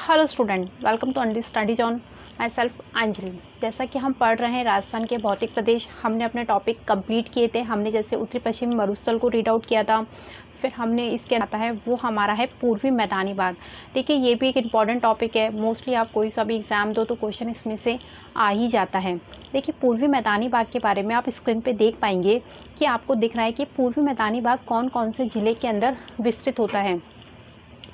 Hello student, welcome to under studies on myself Anjali. जैसा कि हम पढ़ रहे हैं राजस्थान के भौतिक प्रदेश, हमने अपने टॉपिक कंप्लीट किए थे। हमने जैसे उत्तरी पश्चिमी मरुस्थल को रीड आउट किया था, फिर हमने इसके आता है वो हमारा है पूर्वी मैदानी भाग। देखिए ये भी एक इम्पॉर्टेंट टॉपिक है, मोस्टली आप कोई सा भी एग्ज़ाम दो तो क्वेश्चन इसमें से आ ही जाता है। देखिए पूर्वी मैदानी भाग के बारे में आप स्क्रीन पे देख पाएंगे कि आपको दिख रहा है कि पूर्वी मैदानी भाग कौन कौन से ज़िले के अंदर विस्तृत होता है।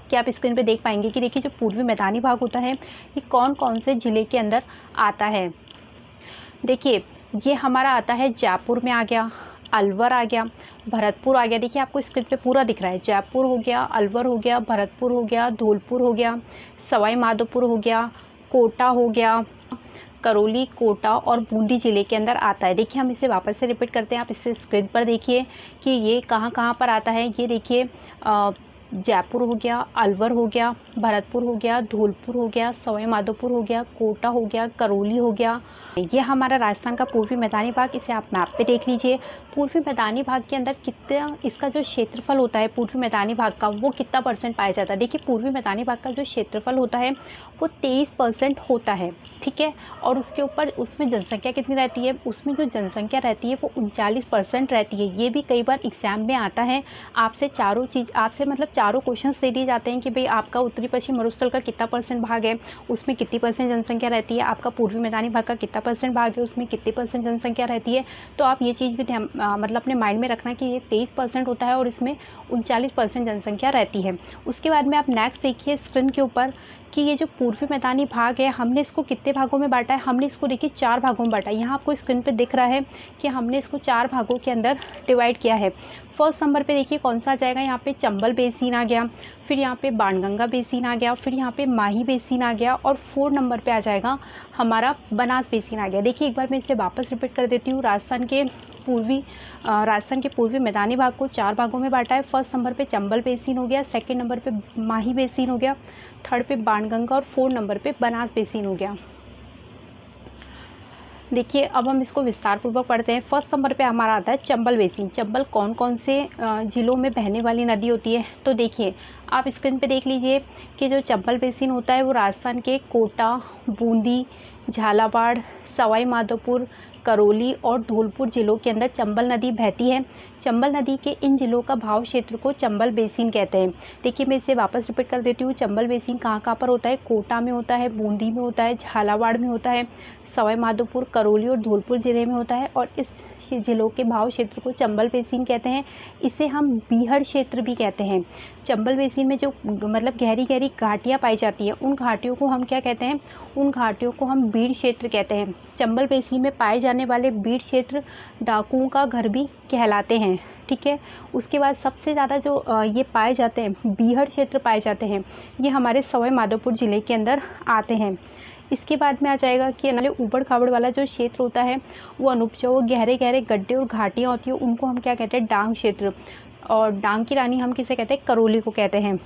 कि आप स्क्रीन पे देख पाएंगे कि देखिए जो पूर्वी मैदानी भाग होता है ये कौन कौन से ज़िले के अंदर आता है। देखिए ये हमारा आता है जयपुर में आ गया, अलवर आ गया, भरतपुर आ गया। देखिए आपको स्क्रीन पे पूरा दिख रहा है, जयपुर हो गया, अलवर हो गया, भरतपुर हो गया, धौलपुर हो गया, सवाई माधोपुर हो गया, कोटा हो गया, करौली, कोटा और बूंदी ज़िले के अंदर आता है। देखिए हम इसे वापस से रिपीट करते हैं, आप इसे स्क्रीन पर देखिए कि ये कहाँ कहाँ पर आता है। ये देखिए जयपुर हो गया, अलवर हो गया, भरतपुर हो गया, धौलपुर हो गया, सवाई माधोपुर हो गया, कोटा हो गया, करौली हो गया। ये हमारा राजस्थान का पूर्वी मैदानी भाग, इसे आप मैप पे देख लीजिए। पूर्वी मैदानी भाग के अंदर कितना इसका जो क्षेत्रफल होता है पूर्वी मैदानी भाग का वो कितना परसेंट पाया जाता है। देखिए पूर्वी मैदानी भाग का जो क्षेत्रफल होता है वो 23% होता है, ठीक है। और उसके ऊपर उसमें जनसंख्या कितनी रहती है, उसमें जो जनसंख्या रहती है वो 39% रहती है। ये भी कई बार एग्जाम में आता है, आपसे चारों क्वेश्चंस दे दिए जाते हैं कि भाई आपका उत्तरी पश्चिम मरुस्थल का कितना परसेंट भाग है, उसमें कितनी परसेंट जनसंख्या रहती है, आपका पूर्वी मैदानी भाग का कितना परसेंट भाग है, उसमें कितनी परसेंट जनसंख्या रहती है। तो आप ये चीज़ भी अपने माइंड में रखना कि ये 23% होता है और इसमें 39% जनसंख्या रहती है। उसके बाद में आप नेक्स्ट देखिए स्क्रीन के ऊपर कि ये जो पूर्वी मैदानी भाग है हमने इसको कितने भागों में बांटा है। हमने इसको देखिए 4 भागों में बांटा है। यहाँ आपको स्क्रीन पे दिख रहा है कि हमने इसको 4 भागों के अंदर डिवाइड किया है। फर्स्ट नंबर पे देखिए कौन सा आ जाएगा, यहाँ पे चंबल बेसिन आ गया, फिर यहाँ पे बाणगंगा बेसिन आ गया, फिर यहाँ पे माही बेसिन आ गया और 4 नंबर पे आ जाएगा हमारा बनास बेसिन आ गया। देखिए एक बार मैं इसे वापस रिपीट कर देती हूँ। राजस्थान के पूर्वी मैदानी भाग को 4 भागों में बांटा है। फर्स्ट नंबर पे चंबल बेसिन हो गया, सेकंड नंबर पे माही बेसिन हो गया, थर्ड पे बाणगंगा और 4 नंबर पे बनास बेसिन हो गया। देखिए अब हम इसको विस्तार पूर्वक पढ़ते हैं। फर्स्ट नंबर पे हमारा आता है चंबल बेसिन। चंबल कौन कौन से ज़िलों में बहने वाली नदी होती है, तो देखिए आप स्क्रीन पे देख लीजिए कि जो चंबल बेसिन होता है वो राजस्थान के कोटा, बूंदी, झालावाड़, सवाई माधोपुर, करौली और धौलपुर ज़िलों के अंदर चंबल नदी बहती है। चंबल नदी के इन ज़िलों का भाव क्षेत्र को चंबल बेसिन कहते हैं। देखिए मैं इसे वापस रिपीट कर देती हूँ। चंबल बेसिन कहाँ कहाँ पर होता है, कोटा में होता है, बूंदी में होता है, झालावाड़ में होता है, सवाई माधोपुर, करौली और धौलपुर ज़िले में होता है और इस ज़िलों के भाव क्षेत्र को चंबल बेसिन कहते हैं। इसे हम बीहड़ क्षेत्र भी कहते हैं। चंबल बेसिन में जो गहरी गहरी घाटियाँ पाई जाती हैं उन घाटियों को हम क्या कहते हैं, उन घाटियों को हम बीड़ क्षेत्र कहते हैं। चंबल बेसिन में पाए जाने वाले बीड़ क्षेत्र डाकुओं का घर भी कहलाते हैं, ठीक है। उसके बाद सबसे ज़्यादा जो ये पाए जाते हैं बीहड़ क्षेत्र पाए जाते हैं, ये हमारे सवाई माधोपुर ज़िले के अंदर आते हैं। इसके बाद में आ जाएगा कि नाले ऊबड़ खाबड़ वाला जो क्षेत्र होता है वो अनुपजाऊ गहरे गहरे गड्ढे और घाटियाँ होती हैं, उनको हम क्या कहते हैं, डांग क्षेत्र। और डांग की रानी हम किसे कहते हैं, करौली को कहते हैं।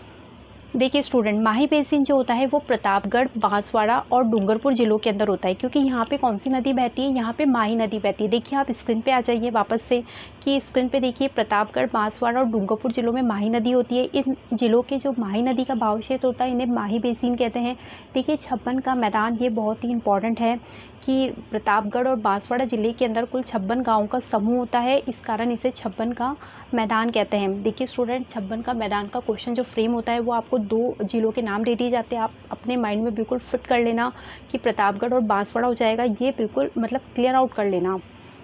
देखिए स्टूडेंट माही बेसिन जो होता है वो प्रतापगढ़, बांसवाड़ा और डूंगरपुर ज़िलों के अंदर होता है, क्योंकि यहाँ पे कौन सी नदी बहती है, यहाँ पे माही नदी बहती है। देखिए आप स्क्रीन पे आ जाइए वापस से कि स्क्रीन पे देखिए प्रतापगढ़, बांसवाड़ा और डूंगरपुर ज़िलों में माही नदी होती है। इन ज़िलों के जो माही नदी का भाव क्षेत्र होता है इन्हें माही बेसिन कहते हैं। देखिए छप्पन का मैदान, ये बहुत ही इंपॉर्टेंट है कि प्रतापगढ़ और बांसवाड़ा ज़िले के अंदर कुल 56 गाँव का समूह होता है, इस कारण इसे छप्पन का मैदान कहते हैं। देखिए स्टूडेंट छप्पन का मैदान का क्वेश्चन जो फ्रेम होता है वो आपको 2 ज़िलों के नाम दे दिए जाते हैं। आप अपने माइंड में बिल्कुल फिट कर लेना कि प्रतापगढ़ और बांसवाड़ा हो जाएगा, ये बिल्कुल क्लियर आउट कर लेना।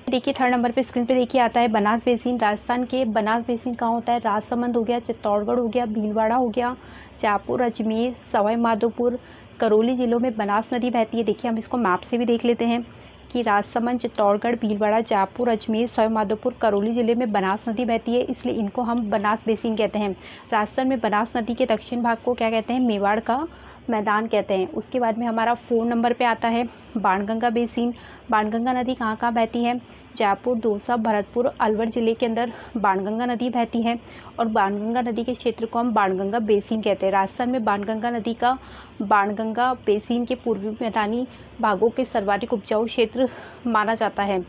देखिए थर्ड नंबर पे स्क्रीन पे देखिए आता है बनास बेसिन। राजस्थान के बनास बेसिन कहाँ होता है, राजसमंद हो गया, चित्तौड़गढ़ हो गया, भीलवाड़ा हो गया, जयपुर, अजमेर, सवाई माधोपुर, करौली ज़िलों में बनास नदी बहती है। देखिए हम इसको मैप से भी देख लेते हैं कि राजसमंद, चित्तौड़गढ़, भीलवाड़ा, जयपुर, अजमेर, सवाई माधोपुर, करौली ज़िले में बनास नदी बहती है, इसलिए इनको हम बनास बेसिन कहते हैं। राजस्थान में बनास नदी के दक्षिण भाग को क्या कहते हैं, मेवाड़ का मैदान कहते हैं। उसके बाद में हमारा 4 नंबर पे आता है बाणगंगा बेसिन। बाणगंगा नदी कहाँ कहाँ बहती है? जयपुर, दौसा, भरतपुर, अलवर जिले के अंदर बाणगंगा नदी बहती है और बाणगंगा नदी के क्षेत्र को हम बाणगंगा बेसिन कहते हैं। राजस्थान में बाणगंगा नदी का बाणगंगा बेसिन के पूर्वी मैदानी भागों के सर्वाधिक उपजाऊ क्षेत्र माना जाता है।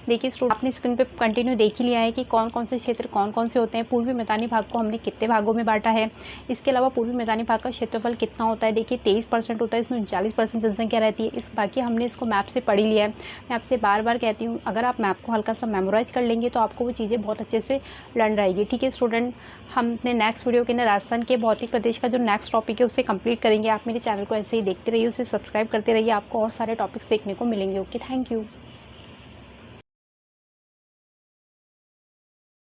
देखिए स्टूडेंट, आपने स्क्रीन पे कंटिन्यू देख ही लिया है कि कौन कौन से क्षेत्र कौन कौन से होते हैं। पूर्वी मैदानी भाग को हमने कितने भागों में बांटा है। इसके अलावा पूर्वी मैदानी भाग का क्षेत्रफल कितना होता है? देखिए 23% होता है, इसमें 39% जनसंख्या रहती है। इस बाकी हमने इसको मैप से पढ़ ही लिया है। मैं आपसे बार बार कहती हूँ, अगर आप मैप को हल्का सा मेमोराइज कर लेंगे तो आपको वो चीज़ें बहुत अच्छे से लर्न रहेगी। ठीक है स्टूडेंट, हम अपने नेक्स्ट वीडियो के अंदर राजस्थान के भौतिक प्रदेश का जो नेक्स्ट टॉपिक है उसे कंप्लीट करेंगे। आप मेरे चैनल को ऐसे ही देखते रहिए, उसे सब्सक्राइब करते रहिए, आपको और सारे टॉपिक्स देखने को मिलेंगे। Okay, thank you.